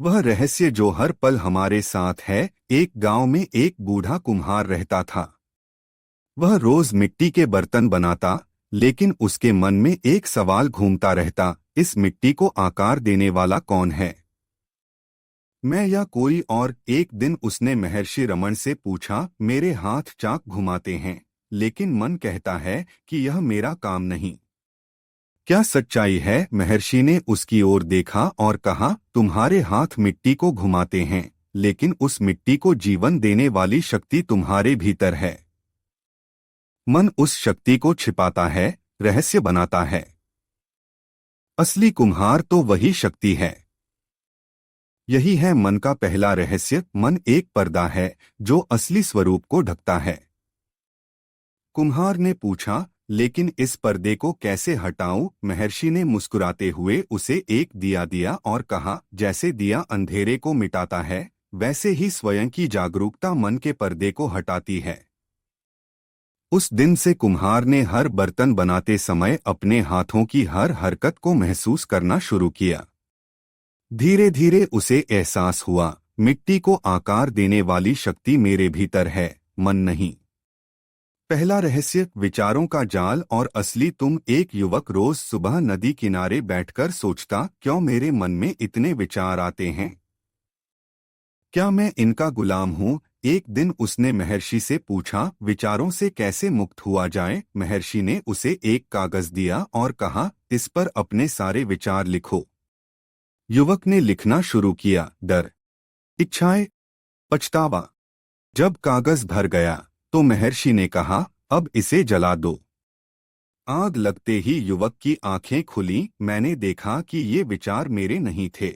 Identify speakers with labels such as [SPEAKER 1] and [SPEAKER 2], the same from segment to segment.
[SPEAKER 1] वह रहस्य जो हर पल हमारे साथ है। एक गांव में एक बूढ़ा कुम्हार रहता था। वह रोज मिट्टी के बर्तन बनाता, लेकिन उसके मन में एक सवाल घूमता रहता, इस मिट्टी को आकार देने वाला कौन है, मैं या कोई और। एक दिन उसने महर्षि रमन से पूछा, मेरे हाथ चाक घुमाते हैं, लेकिन मन कहता है कि यह मेरा काम नहीं। क्या सच्चाई है? महर्षि ने उसकी ओर देखा और कहा, तुम्हारे हाथ मिट्टी को घुमाते हैं, लेकिन उस मिट्टी को जीवन देने वाली शक्ति तुम्हारे भीतर है। मन उस शक्ति को छिपाता है, रहस्य बनाता है। असली कुम्हार तो वही शक्ति है। यही है मन का पहला रहस्य। मन एक पर्दा है जो असली स्वरूप को ढकता है। कुम्हार ने पूछा, लेकिन इस पर्दे को कैसे हटाऊं? महर्षि ने मुस्कुराते हुए उसे एक दिया दिया और कहा, जैसे दिया अंधेरे को मिटाता है, वैसे ही स्वयं की जागरूकता मन के पर्दे को हटाती है। उस दिन से कुम्हार ने हर बर्तन बनाते समय अपने हाथों की हर हरकत को महसूस करना शुरू किया। धीरे धीरे उसे एहसास हुआ, मिट्टी को आकार देने वाली शक्ति मेरे भीतर है, मन नहीं। पहला रहस्य, विचारों का जाल और असली तुम। एक युवक रोज सुबह नदी किनारे बैठकर सोचता, क्यों मेरे मन में इतने विचार आते हैं, क्या मैं इनका गुलाम हूँ? एक दिन उसने महर्षि से पूछा, विचारों से कैसे मुक्त हुआ जाए? महर्षि ने उसे एक कागज दिया और कहा, इस पर अपने सारे विचार लिखो। युवक ने लिखना शुरू किया, डर, इच्छाएं, पछतावा। जब कागज भर गया तो महर्षि ने कहा, अब इसे जला दो। आग लगते ही युवक की आंखें खुली। मैंने देखा कि ये विचार मेरे नहीं थे,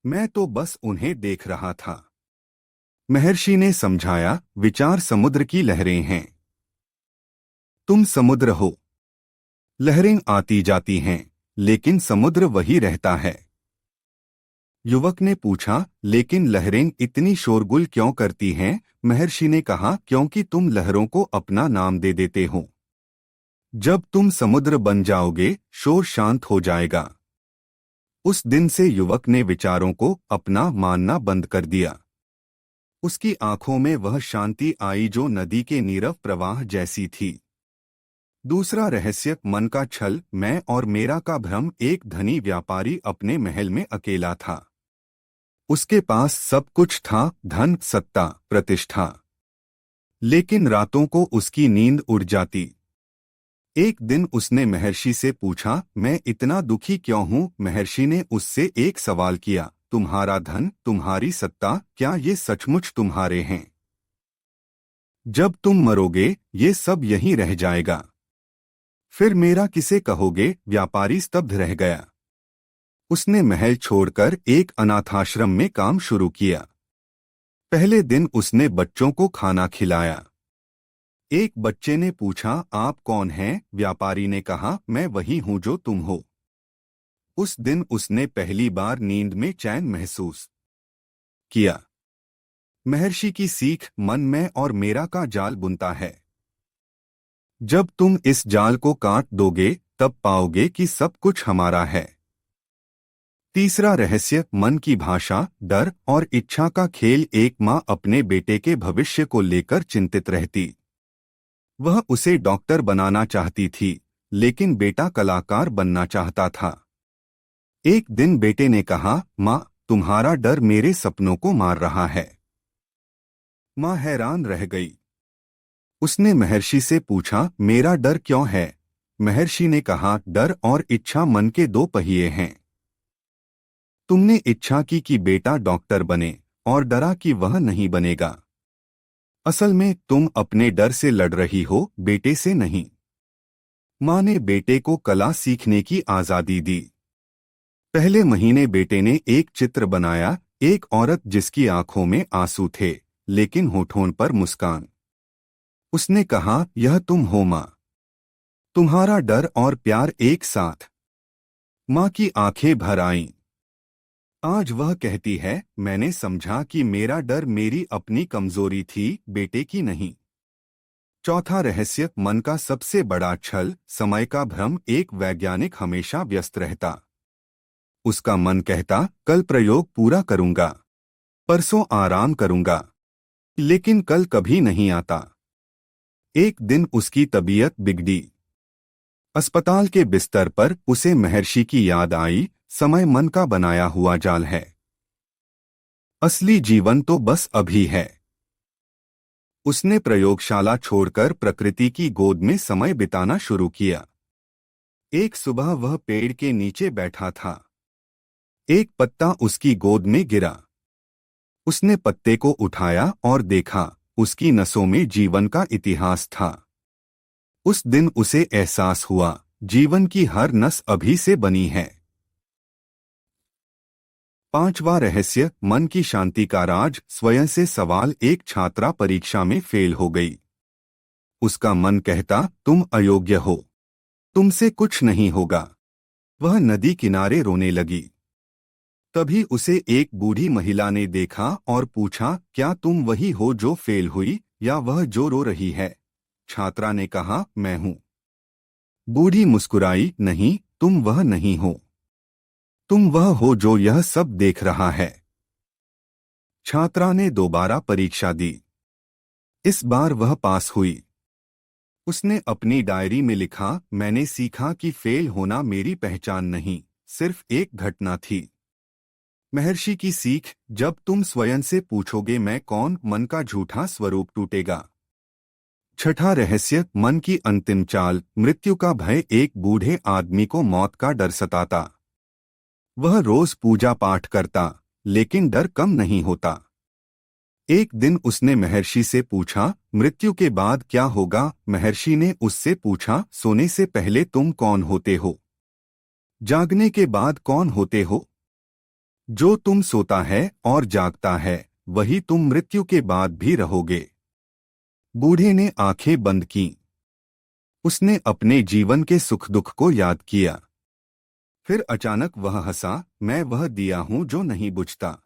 [SPEAKER 1] मैं तो बस उन्हें देख रहा था। महर्षि ने समझाया, विचार समुद्र की लहरें हैं, तुम समुद्र हो। लहरें आती जाती हैं, लेकिन समुद्र वही रहता है। युवक ने पूछा, लेकिन लहरें इतनी शोरगुल क्यों करती हैं? महर्षि ने कहा, क्योंकि तुम लहरों को अपना नाम दे देते हो। जब तुम समुद्र बन जाओगे, शोर शांत हो जाएगा। उस दिन से युवक ने विचारों को अपना मानना बंद कर दिया। उसकी आंखों में वह शांति आई जो नदी के नीरव प्रवाह जैसी थी। दूसरा रहस्य, मन का छल, मैं और मेरा का भ्रम। एक धनी व्यापारी अपने महल में अकेला था। उसके पास सब कुछ था, धन, सत्ता, प्रतिष्ठा, लेकिन रातों को उसकी नींद उड़ जाती। एक दिन उसने महर्षि से पूछा, मैं इतना दुखी क्यों हूँ? महर्षि ने उससे एक सवाल किया, तुम्हारा धन, तुम्हारी सत्ता, क्या ये सचमुच तुम्हारे हैं? जब तुम मरोगे ये सब यहीं रह जाएगा, फिर मेरा किसे कहोगे? व्यापारी स्तब्ध रह गया। उसने महल छोड़कर एक अनाथाश्रम में काम शुरू किया। पहले दिन उसने बच्चों को खाना खिलाया। एक बच्चे ने पूछा, आप कौन हैं? व्यापारी ने कहा, मैं वही हूँ जो तुम हो। उस दिन उसने पहली बार नींद में चैन महसूस किया। महर्षि की सीख, मन में और मेरा का जाल बुनता है। जब तुम इस जाल को काट दोगे तब पाओगे कि सब कुछ हमारा है। तीसरा रहस्य, मन की भाषा, डर और इच्छा का खेल। एक माँ अपने बेटे के भविष्य को लेकर चिंतित रहती। वह उसे डॉक्टर बनाना चाहती थी, लेकिन बेटा कलाकार बनना चाहता था। एक दिन बेटे ने कहा, माँ, तुम्हारा डर मेरे सपनों को मार रहा है। माँ हैरान रह गई। उसने महर्षि से पूछा, मेरा डर क्यों है? महर्षि ने कहा, डर और इच्छा मन के दो पहिए हैं। तुमने इच्छा की कि बेटा डॉक्टर बने और डरा कि वह नहीं बनेगा। असल में तुम अपने डर से लड़ रही हो, बेटे से नहीं। माँ ने बेटे को कला सीखने की आजादी दी। पहले महीने बेटे ने एक चित्र बनाया, एक औरत जिसकी आंखों में आंसू थे, लेकिन होठों पर मुस्कान। उसने कहा, यह तुम हो माँ, तुम्हारा डर और प्यार एक साथ। माँ की आंखें भर आईं। आज वह कहती है, मैंने समझा कि मेरा डर मेरी अपनी कमजोरी थी, बेटे की नहीं। चौथा रहस्य, मन का सबसे बड़ा छल, समय का भ्रम। एक वैज्ञानिक हमेशा व्यस्त रहता। उसका मन कहता, कल प्रयोग पूरा करूंगा, परसों आराम करूंगा, लेकिन कल कभी नहीं आता। एक दिन उसकी तबीयत बिगड़ी। अस्पताल के बिस्तर पर उसे महर्षि की याद आई, समय मन का बनाया हुआ जाल है, असली जीवन तो बस अभी है। उसने प्रयोगशाला छोड़कर प्रकृति की गोद में समय बिताना शुरू किया। एक सुबह वह पेड़ के नीचे बैठा था। एक पत्ता उसकी गोद में गिरा। उसने पत्ते को उठाया और देखा, उसकी नसों में जीवन का इतिहास था। उस दिन उसे एहसास हुआ, जीवन की हर नस अभी से बनी है। पांचवा रहस्य, मन की शांति का राज। स्वयं से सवाल। एक छात्रा परीक्षा में फेल हो गई। उसका मन कहता, तुम अयोग्य हो, तुमसे कुछ नहीं होगा। वह नदी किनारे रोने लगी। तभी उसे एक बूढ़ी महिला ने देखा और पूछा, क्या तुम वही हो जो फेल हुई, या वह जो रो रही है? छात्रा ने कहा, मैं हूं। बूढ़ी मुस्कुराई, नहीं, तुम वह नहीं हो, तुम वह हो जो यह सब देख रहा है। छात्रा ने दोबारा परीक्षा दी। इस बार वह पास हुई। उसने अपनी डायरी में लिखा, मैंने सीखा कि फेल होना मेरी पहचान नहीं, सिर्फ एक घटना थी। महर्षि की सीख, जब तुम स्वयं से पूछोगे मैं कौन, मन का झूठा स्वरूप टूटेगा। छठा रहस्य, मन की अंतिम चाल। मृत्यु का भय। एक बूढ़े आदमी को मौत का डर सताता। वह रोज पूजा पाठ करता, लेकिन डर कम नहीं होता। एक दिन उसने महर्षि से पूछा, मृत्यु के बाद क्या होगा? महर्षि ने उससे पूछा, सोने से पहले तुम कौन होते हो? जागने के बाद कौन होते हो? जो तुम सोता है और जागता है, वही तुम मृत्यु के बाद भी रहोगे। बूढ़े ने आंखें बंद कीं। उसने अपने जीवन के सुख दुख को याद किया। फिर अचानक वह हंसा, मैं वह दिया हूं जो नहीं बुझता,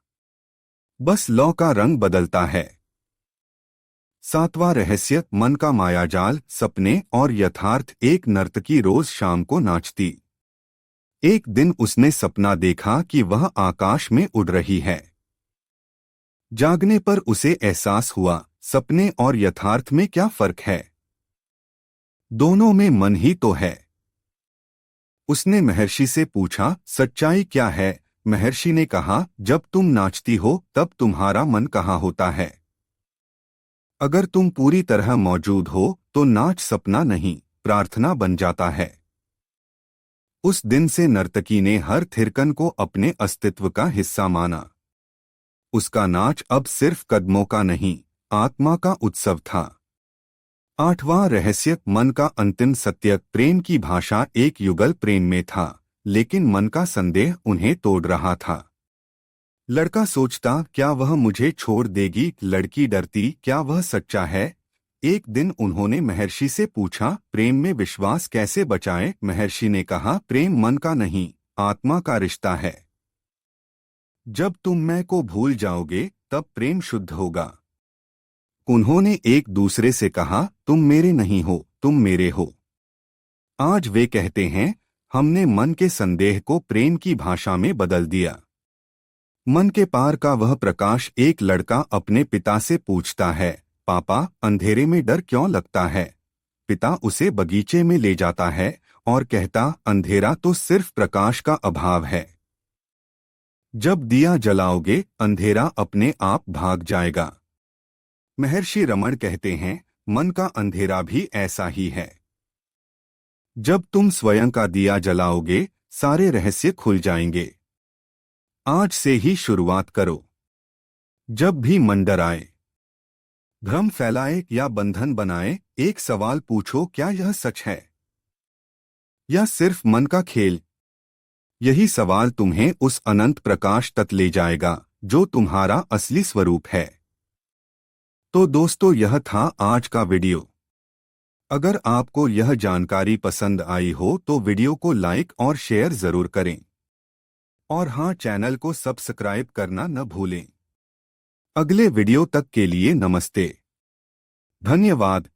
[SPEAKER 1] बस लौ का रंग बदलता है। सातवां रहस्य, मन का मायाजाल। सपने और यथार्थ। एक नर्तकी रोज शाम को नाचती। एक दिन उसने सपना देखा कि वह आकाश में उड़ रही है। जागने पर उसे एहसास हुआ, सपने और यथार्थ में क्या फर्क है? दोनों में मन ही तो है। उसने महर्षि से पूछा, सच्चाई क्या है? महर्षि ने कहा, जब तुम नाचती हो तब तुम्हारा मन कहाँ होता है? अगर तुम पूरी तरह मौजूद हो तो नाच सपना नहीं, प्रार्थना बन जाता है। उस दिन से नर्तकी ने हर थिरकन को अपने अस्तित्व का हिस्सा माना। उसका नाच अब सिर्फ कदमों का नहीं, आत्मा का उत्सव था। आठवां रहस्य, मन का अंतिम सत्य। प्रेम की भाषा। एक युगल प्रेम में था, लेकिन मन का संदेह उन्हें तोड़ रहा था। लड़का सोचता, क्या वह मुझे छोड़ देगी? लड़की डरती, क्या वह सच्चा है? एक दिन उन्होंने महर्षि से पूछा, प्रेम में विश्वास कैसे बचाएं? महर्षि ने कहा, प्रेम मन का नहीं, आत्मा का रिश्ता है। जब तुम मैं को भूल जाओगे तब प्रेम शुद्ध होगा। उन्होंने एक दूसरे से कहा, तुम मेरे नहीं हो, तुम मेरे हो। आज वे कहते हैं, हमने मन के संदेह को प्रेम की भाषा में बदल दिया। मन के पार का वह प्रकाश। एक लड़का अपने पिता से पूछता है, पापा, अंधेरे में डर क्यों लगता है? पिता उसे बगीचे में ले जाता है और कहता, अंधेरा तो सिर्फ प्रकाश का अभाव है। जब दिया जलाओगे, अंधेरा अपने आप भाग जाएगा। महर्षि रमण कहते हैं, मन का अंधेरा भी ऐसा ही है। जब तुम स्वयं का दिया जलाओगे, सारे रहस्य खुल जाएंगे। आज से ही शुरुआत करो। जब भी मन डराए, भ्रम फैलाए या बंधन बनाए, एक सवाल पूछो, क्या यह सच है या सिर्फ मन का खेल? यही सवाल तुम्हें उस अनंत प्रकाश तक ले जाएगा जो तुम्हारा असली स्वरूप है। तो दोस्तों, यह था आज का वीडियो। अगर आपको यह जानकारी पसंद आई हो तो वीडियो को लाइक और शेयर जरूर करें। और हाँ, चैनल को सब्सक्राइब करना न भूलें। अगले वीडियो तक के लिए नमस्ते। धन्यवाद।